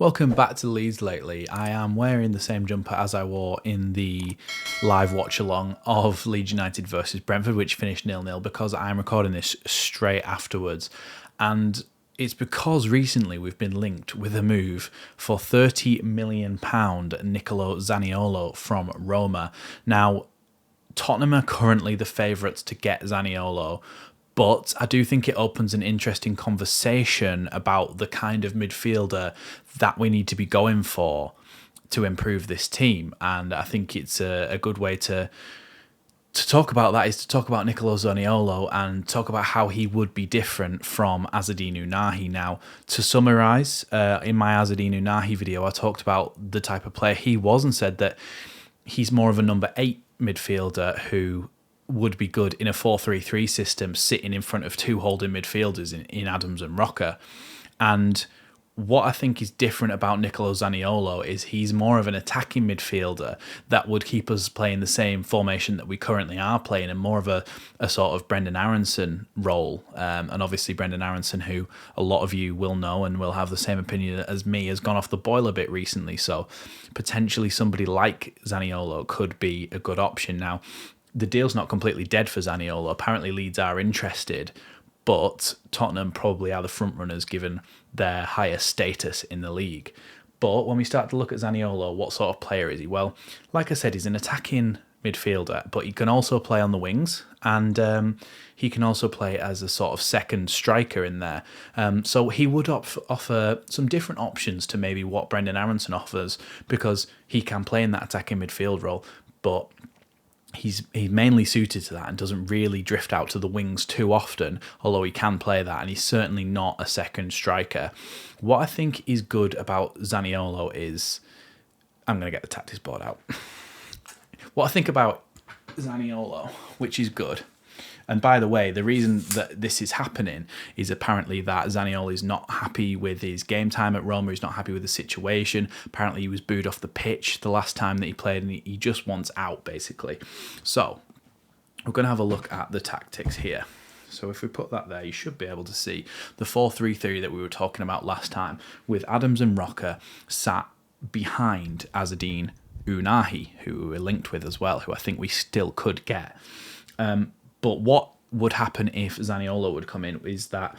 Welcome back to Leeds Lately. I am wearing the same jumper as I wore in the live watch-along of Leeds United versus Brentford, which finished 0-0, because I'm recording this straight afterwards. And it's because recently we've been linked with a move for £30 million Nicolo Zaniolo from Roma. Now, Tottenham are currently the favourites to get Zaniolo, but I do think it opens an interesting conversation about the kind of midfielder that we need to be going for to improve this team. And I think it's a good way to talk about that is to talk about Nicolo Zaniolo and talk about how he would be different from Azzedine Ounahi. Now, to summarise, in my Azzedine Ounahi video, I talked about the type of player he was and said that he's more of a number 8 midfielder who would be good in a 4-3-3 system, sitting in front of two holding midfielders in Adams and Roca. And what I think is different about Nicolo Zaniolo is he's more of an attacking midfielder that would keep us playing the same formation that we currently are playing, and more of a sort of Brendan Aronson role. And obviously Brendan Aronson, who a lot of you will know and will have the same opinion as me, has gone off the boil a bit recently. So potentially somebody like Zaniolo could be a good option. Now, the deal's not completely dead for Zaniolo. Apparently Leeds are interested, but Tottenham probably are the front runners given their higher status in the league. But when we start to look at Zaniolo, what sort of player is he? Well, like I said, he's an attacking midfielder, but he can also play on the wings, and he can also play as a sort of second striker in there. So he would offer some different options to maybe what Brendan Aronson offers, because he can play in that attacking midfield role, but he's mainly suited to that and doesn't really drift out to the wings too often, although he can play that, and he's certainly not a second striker. What I think is good about Zaniolo is... I'm going to get the tactics board out. What I think about Zaniolo, which is good... And by the way, the reason that this is happening is apparently that Zaniolo is not happy with his game time at Roma. He's not happy with the situation. Apparently he was booed off the pitch the last time that he played, and he just wants out, basically. So we're going to have a look at the tactics here. So if we put that there, you should be able to see the 4-3-3 that we were talking about last time, with Adams and Roca sat behind Azzedine Ounahi, who we're linked with as well, who I think we still could get. But what would happen if Zaniolo would come in is that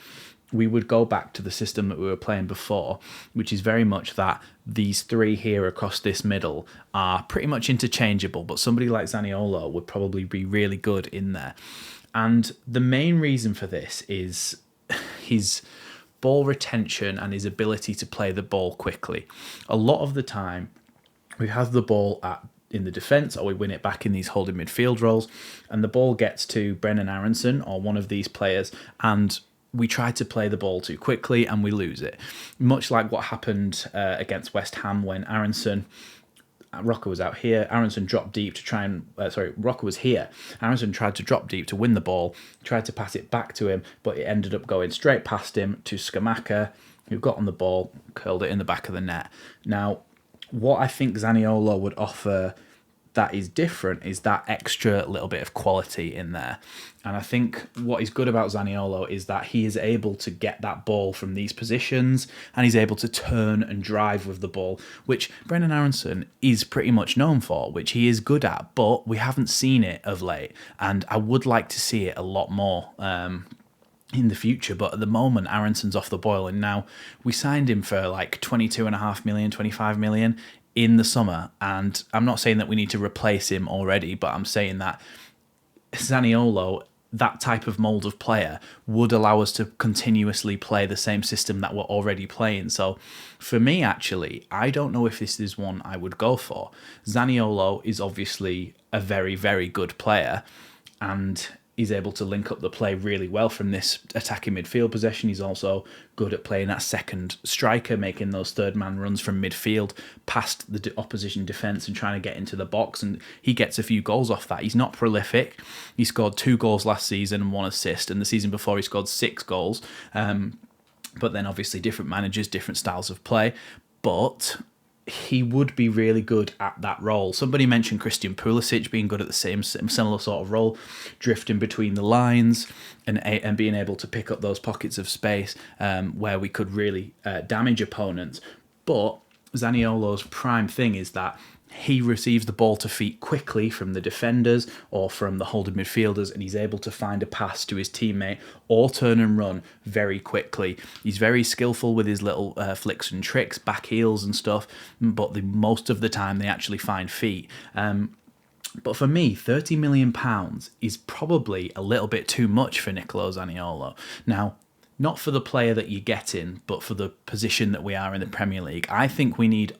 we would go back to the system that we were playing before, which is very much that these three here across this middle are pretty much interchangeable, but somebody like Zaniolo would probably be really good in there. And the main reason for this is his ball retention and his ability to play the ball quickly. A lot of the time, we have the ball in the defence, or we win it back in these holding midfield roles, and the ball gets to Brendan Aronson or one of these players, and we try to play the ball too quickly and we lose it. Much like what happened against West Ham when Roca was out here, Aronson dropped deep to try and... Roca was here. Aronson tried to drop deep to win the ball, tried to pass it back to him, but it ended up going straight past him to Scamacca, who got on the ball, curled it in the back of the net. Now, what I think Zaniolo would offer that is different is that extra little bit of quality in there. And I think what is good about Zaniolo is that he is able to get that ball from these positions, and he's able to turn and drive with the ball, which Brendan Aronson is pretty much known for, which he is good at, but we haven't seen it of late, and I would like to see it a lot more in the future. But at the moment, Aronson's off the boil, and now we signed him for like 22.5 million, 25 million in the summer, and I'm not saying that we need to replace him already, but I'm saying that Zaniolo, that type of mould of player, would allow us to continuously play the same system that we're already playing. So for me, actually, I don't know if this is one I would go for. Zaniolo is obviously a very, very good player, and he's able to link up the play really well from this attacking midfield possession. He's also good at playing that second striker, making those third-man runs from midfield past the opposition defence and trying to get into the box, and he gets a few goals off that. He's not prolific. He scored 2 goals last season and 1 assist, and the season before he scored 6 goals. But then obviously different managers, different styles of play. But he would be really good at that role. Somebody mentioned Christian Pulisic being good at the similar sort of role, drifting between the lines and being able to pick up those pockets of space where we could really damage opponents. But Zaniolo's prime thing is that he receives the ball to feet quickly from the defenders or from the holding midfielders, and he's able to find a pass to his teammate or turn and run very quickly. He's very skillful with his little flicks and tricks, back heels and stuff, but most of the time they actually find feet. But for me, £30 million is probably a little bit too much for Nicolo Zaniolo. Now, not for the player that you're getting, but for the position that we are in the Premier League. I think we need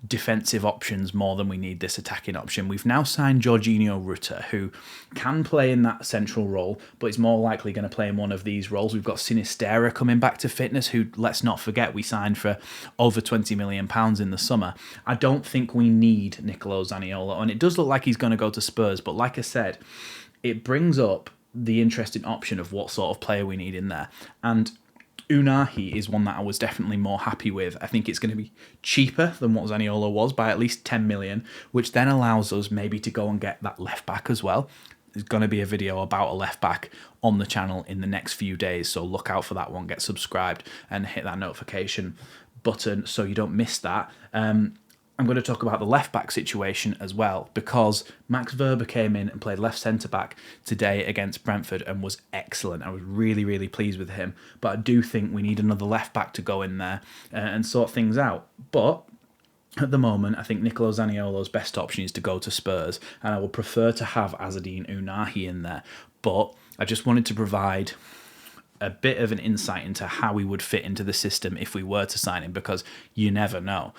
defensive options more than we need this attacking option. We've now signed Jorginho Rutter, who can play in that central role, but is more likely going to play in one of these roles. We've got Sinistera coming back to fitness, who, let's not forget, we signed for over £20 million in the summer. I don't think we need Nicolo Zaniolo, and it does look like he's going to go to Spurs, but like I said, it brings up the interesting option of what sort of player we need in there. And Unahi is one that I was definitely more happy with. I think it's going to be cheaper than what Zaniolo was by at least 10 million, which then allows us maybe to go and get that left back as well. There's going to be a video about a left back on the channel in the next few days, so look out for that one. Get subscribed and hit that notification button so you don't miss that. I'm going to talk about the left-back situation as well, because Max Verber came in and played left centre-back today against Brentford and was excellent. I was really, really pleased with him. But I do think we need another left-back to go in there and sort things out. But at the moment, I think Nicolo Zaniolo's best option is to go to Spurs, and I would prefer to have Azzedine Unahi in there. But I just wanted to provide a bit of an insight into how we would fit into the system if we were to sign him, because you never know.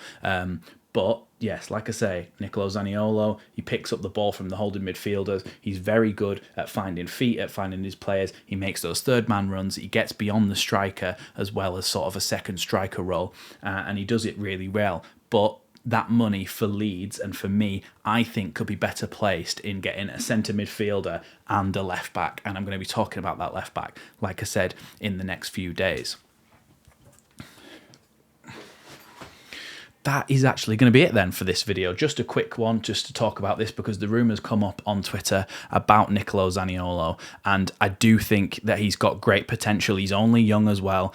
But yes, like I say, Nicolo Zaniolo, he picks up the ball from the holding midfielders. He's very good at finding feet, at finding his players. He makes those third man runs. He gets beyond the striker as well as sort of a second striker role, and he does it really well. But that money for Leeds and for me, I think could be better placed in getting a centre midfielder and a left back. And I'm going to be talking about that left back, like I said, in the next few days. That is actually going to be it then for this video. Just a quick one just to talk about this, because the rumours come up on Twitter about Nicolo Zaniolo, and I do think that he's got great potential. He's only young as well.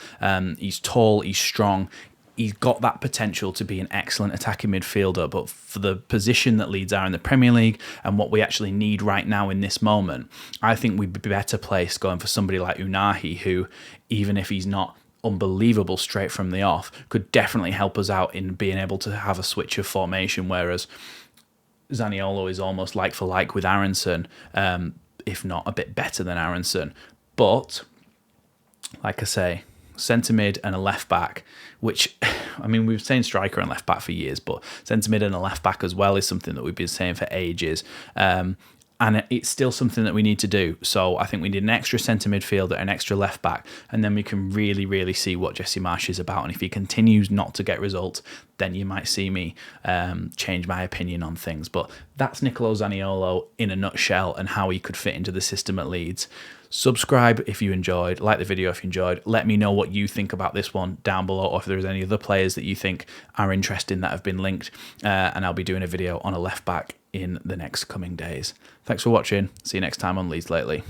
He's tall, he's strong. He's got that potential to be an excellent attacking midfielder, but for the position that Leeds are in the Premier League and what we actually need right now in this moment, I think we'd be better placed going for somebody like Unahi, who, even if he's not unbelievable straight from the off, could definitely help us out in being able to have a switch of formation, whereas Zaniolo is almost like for like with Aronson, if not a bit better than Aronson. But like I say, centre mid and a left back, which, I mean, we've been saying striker and left back for years, but centre mid and a left back as well is something that we've been saying for ages. And it's still something that we need to do. So I think we need an extra centre midfielder, an extra left back, and then we can really, really see what Jesse Marsch is about. And if he continues not to get results, then you might see me change my opinion on things. But that's Nicolo Zaniolo in a nutshell and how he could fit into the system at Leeds. Subscribe if you enjoyed, like the video if you enjoyed. Let me know what you think about this one down below, or if there's any other players that you think are interesting that have been linked. And I'll be doing a video on a left back in the next coming days. Thanks for watching. See you next time on Leeds Lately.